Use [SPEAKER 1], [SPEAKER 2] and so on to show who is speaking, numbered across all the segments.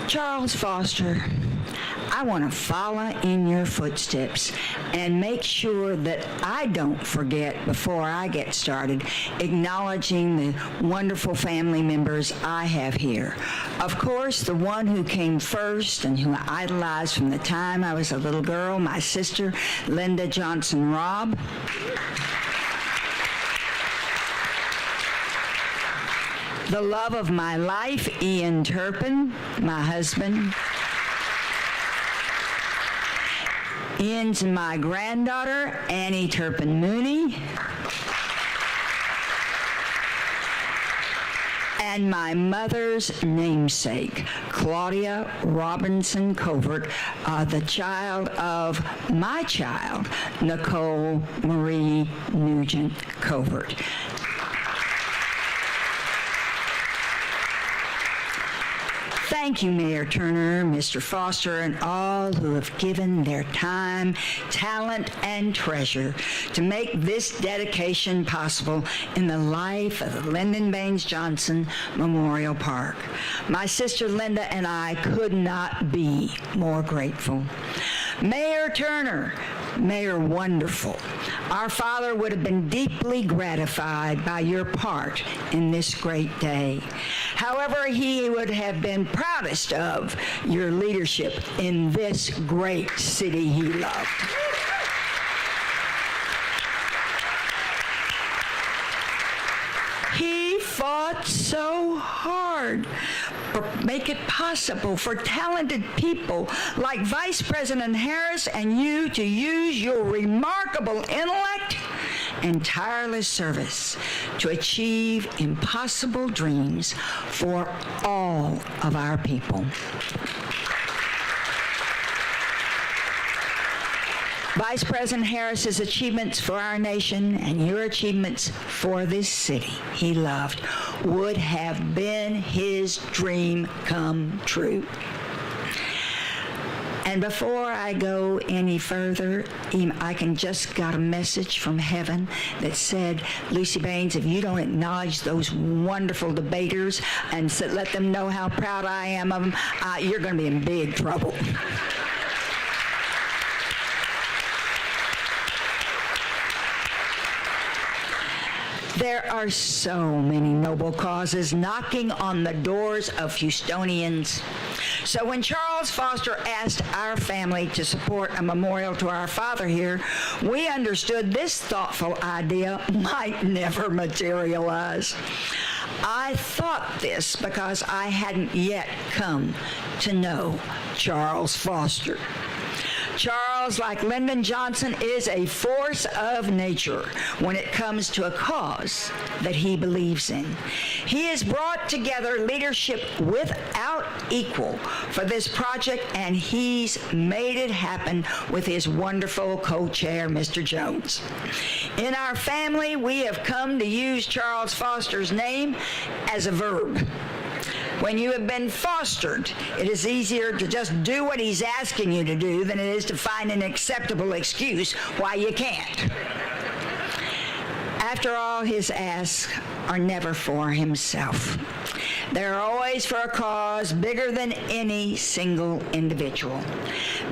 [SPEAKER 1] Charles Foster, I want to follow in your footsteps and make sure that I don't forget before I get started acknowledging the wonderful family members I have here. Of course, the one who came first and who I idolized from the time I was a little girl, my sister, Linda Johnson Robb. The love of my life, Ian Turpin, my husband. Ian's my granddaughter, Annie Turpin Mooney. And my mother's namesake, Claudia Robinson Covert, the child of my child, Nicole Marie Nugent Covert. Thank you, Mayor Turner, Mr. Foster, and all who have given their time, talent, and treasure to make this dedication possible in the life of the Lyndon Baines Johnson Memorial Park. My sister Linda and I could not be more grateful. Mayor Turner, Mayor Wonderful, our father would have been deeply gratified by your part in this great day. However, he would have been proudest of your leadership in this great city he loved. He fought so hard to make it possible for talented people like Vice President Harris and you to use your remarkable intellect and tireless service to achieve impossible dreams for all of our people. Vice President Harris's achievements for our nation and your achievements for this city he loved would have been his dream come true. And before I go any further, I just got a message from heaven that said, Luci Baines, if you don't acknowledge those wonderful debaters and let them know how proud I am of them, you're going to be in big trouble. There are so many noble causes knocking on the doors of Houstonians. So when Charles Foster asked our family to support a memorial to our father here, we understood this thoughtful idea might never materialize. I thought this because I hadn't yet come to know Charles Foster. Charles, like Lyndon Johnson, is a force of nature when it comes to a cause that he believes in. He has brought together leadership without equal for this project, and he's made it happen with his wonderful co-chair, Mr. Jones. In our family, we have come to use Charles Foster's name as a verb. When you have been fostered, it is easier to just do what he's asking you to do than it is to find an acceptable excuse why you can't. After all, his asks are never for himself. They're always for a cause bigger than any single individual.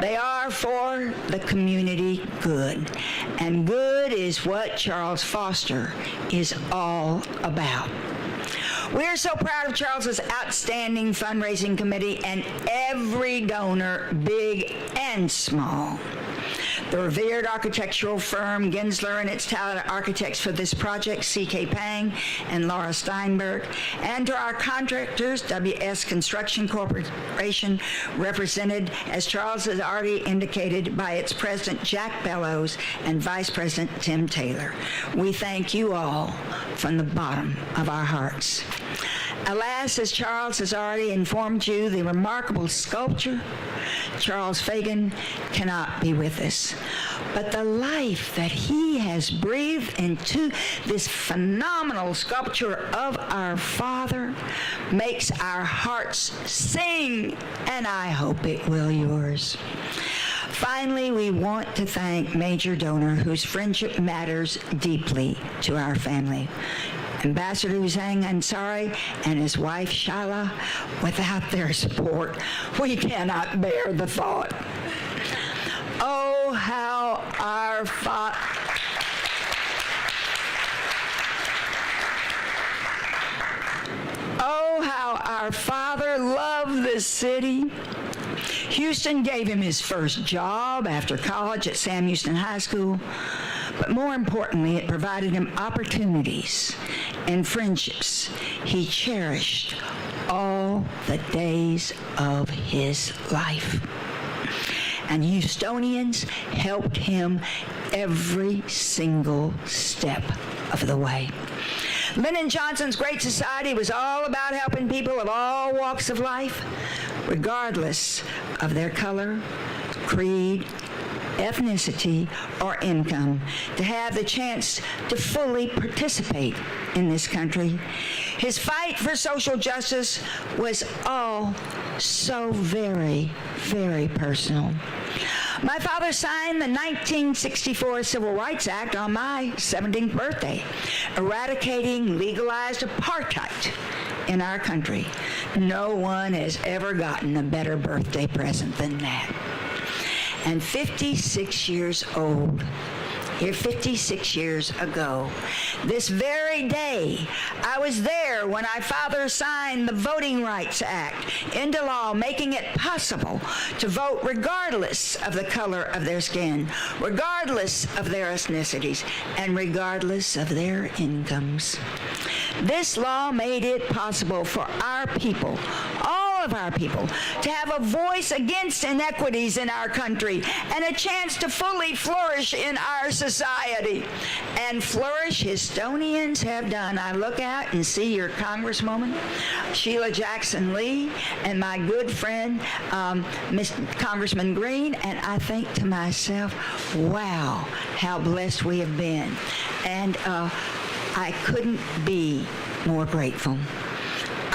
[SPEAKER 1] They are for the community good, and good is what Charles Foster is all about. We're so proud of Charles's outstanding fundraising committee and every donor, big and small. The revered architectural firm Gensler and its talented architects for this project, C.K. Pang and Laura Steinberg, and to our contractors, W.S. Construction Corporation, represented, as Charles has already indicated, by its president, Jack Bellows, and Vice President Tim Taylor. We thank you all from the bottom of our hearts. Alas, as Charles has already informed you, the remarkable sculptor, Charles Fagan, cannot be with us. But the life that he has breathed into this phenomenal sculpture of our Father makes our hearts sing, and I hope it will yours. Finally, we want to thank major donor whose friendship matters deeply to our family. Ambassador Hussein Ansari and his wife Shyla. Without their support, we cannot bear the thought. Oh, how our Father loved this city. Houston gave him his first job after college at Sam Houston High School, but more importantly, it provided him opportunities and friendships he cherished all the days of his life. And Houstonians helped him every single step of the way. Lyndon Johnson's Great Society was all about helping people of all walks of life, regardless of their color, creed, ethnicity, or income, to have the chance to fully participate in this country. His fight for social justice was all so very, very personal. My father signed the 1964 Civil Rights Act on my 17th birthday, eradicating legalized apartheid in our country. No one has ever gotten a better birthday present than that. And 56 years old, here 56 years ago, this very day, I was there when our father signed the Voting Rights Act into law, making it possible to vote regardless of the color of their skin, regardless of their ethnicities, and regardless of their incomes. This law made it possible for our people, all of our people, to have a voice against inequities in our country and a chance to fully flourish in our society. And flourish Houstonians have done. I look out and see your Congresswoman, Sheila Jackson Lee, and my good friend, Congressman Green, and I think to myself, wow, how blessed we have been. And I couldn't be more grateful.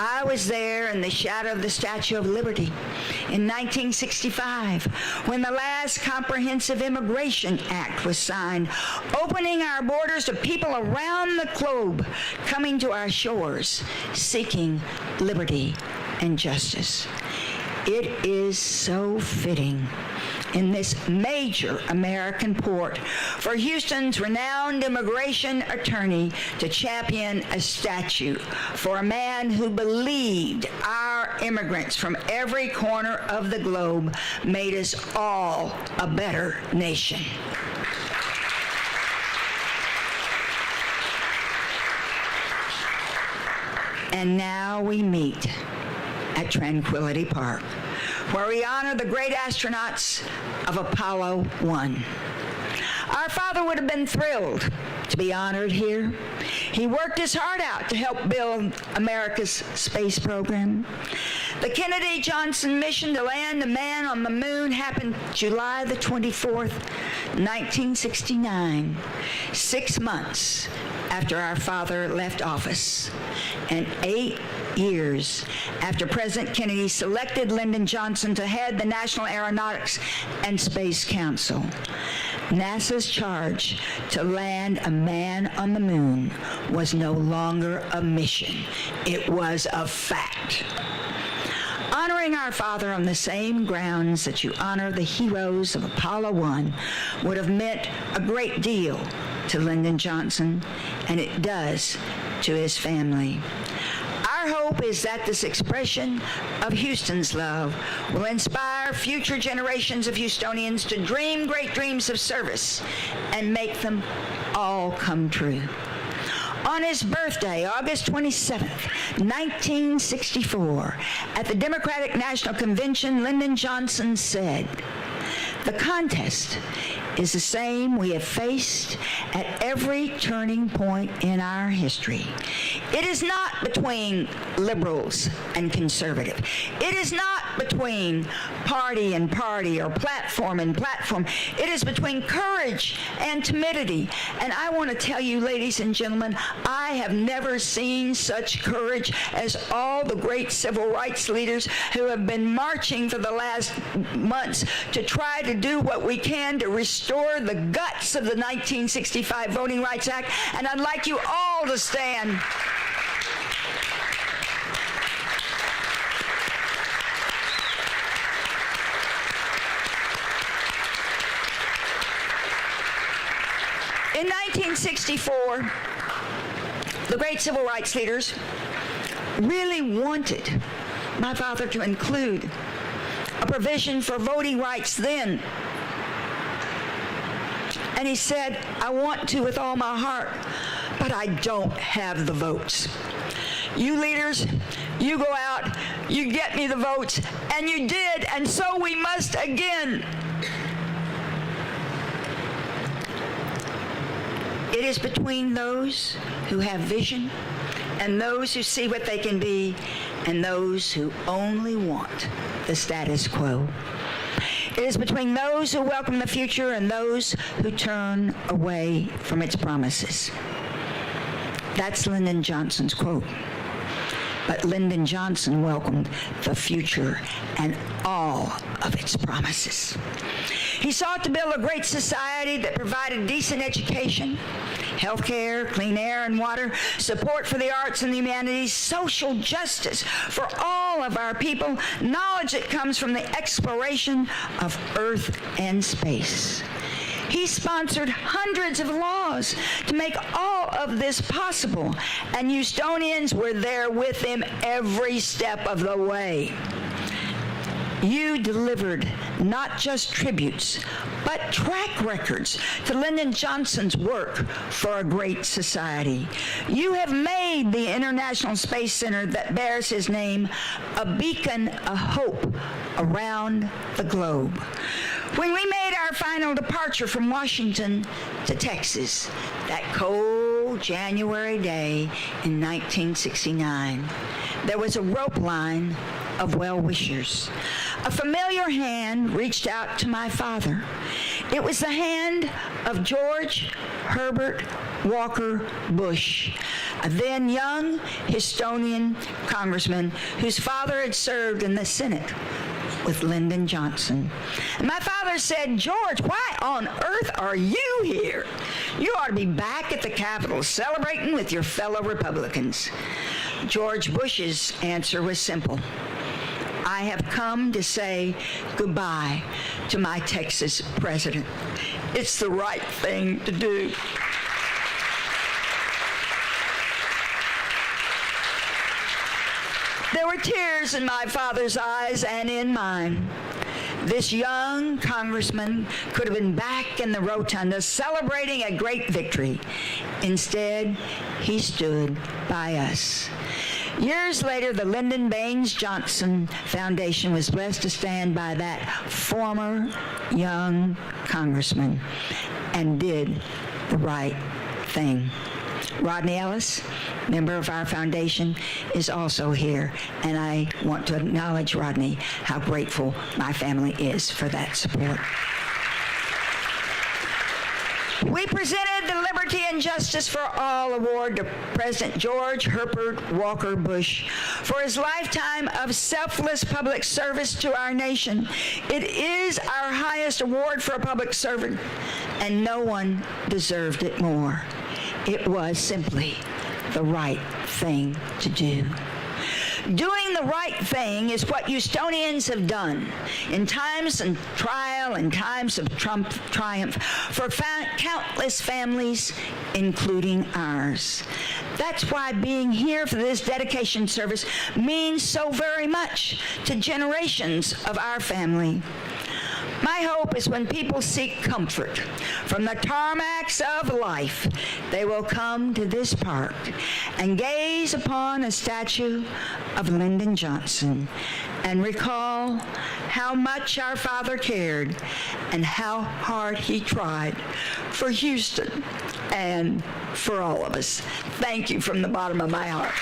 [SPEAKER 1] I was there in the shadow of the Statue of Liberty in 1965 when the last Comprehensive Immigration Act was signed, opening our borders to people around the globe coming to our shores seeking liberty and justice. It is so fitting in this major American port for Houston's renowned immigration attorney to champion a statue for a man who believed our immigrants from every corner of the globe made us all a better nation. And now we meet at Tranquility Park, where we honor the great astronauts of Apollo 1. Our father would have been thrilled to be honored here. He worked his heart out to help build America's space program. The Kennedy-Johnson mission to land a man on the moon happened July the 24th, 1969, 6 months after our father left office, and 8 years after President Kennedy selected Lyndon Johnson to head the National Aeronautics and Space Council. NASA's charge to land a man on the moon was no longer a mission. It was a fact. Honoring our father on the same grounds that you honor the heroes of Apollo 1 would have meant a great deal to Lyndon Johnson, and it does to his family. Our hope is that this expression of Houston's love will inspire future generations of Houstonians to dream great dreams of service and make them all come true. On his birthday, August 27th, 1964, at the Democratic National Convention, Lyndon Johnson said, "The contest is the same we have faced at every turning point in our history. It is not between liberals and conservative. It is not between party and party or platform and platform. It is between courage and timidity." And I want to tell you, ladies and gentlemen, I have never seen such courage as all the great civil rights leaders who have been marching for the last months to try to do what we can to restore restore the guts of the 1965 Voting Rights Act, and I'd like you all to stand. In 1964, the great civil rights leaders really wanted my father to include a provision for voting rights then. And he said, I want to with all my heart, but I don't have the votes. You leaders, you go out, you get me the votes, and you did, and so we must again. It is between those who have vision and those who see what they can be and those who only want the status quo. It is between those who welcome the future and those who turn away from its promises. That's Lyndon Johnson's quote. But Lyndon Johnson welcomed the future and all of its promises. He sought to build a great society that provided decent education, health care, clean air and water, support for the arts and the humanities, social justice for all of our people, knowledge that comes from the exploration of earth and space. He sponsored hundreds of laws to make all of this possible, and Houstonians were there with him every step of the way. You delivered not just tributes, but track records to Lyndon Johnson's work for a great society. You have made the International Space Center that bears his name a beacon of hope around the globe. When we made our final departure from Washington to Texas, that cold January day in 1969, there was a rope line of well-wishers. A familiar hand reached out to my father. It was the hand of George Herbert Walker Bush, a then young Houstonian congressman whose father had served in the Senate with Lyndon Johnson. And my father said, George, why on earth are you here? You ought to be back at the Capitol celebrating with your fellow Republicans. George Bush's answer was simple. I have come to say goodbye to my Texas president. It's the right thing to do. There were tears in my father's eyes and in mine. This young congressman could have been back in the rotunda celebrating a great victory. Instead, he stood by us. Years later, the Lyndon Baines Johnson Foundation was blessed to stand by that former young congressman and did the right thing. Rodney Ellis, member of our foundation, is also here, and I want to acknowledge Rodney, how grateful my family is for that support. We presented the Liberty and Justice for All Award to President George Herbert Walker Bush for his lifetime of selfless public service to our nation. It is our highest award for a public servant, and no one deserved it more. It was simply the right thing to do. Doing the right thing is what Houstonians have done in times of trial and times of triumph for countless families, including ours. That's why being here for this dedication service means so very much to generations of our family. My hope is when people seek comfort from the tarmacs of life, they will come to this park and gaze upon a statue of Lyndon Johnson and recall how much our father cared and how hard he tried for Houston and for all of us. Thank you from the bottom of my heart.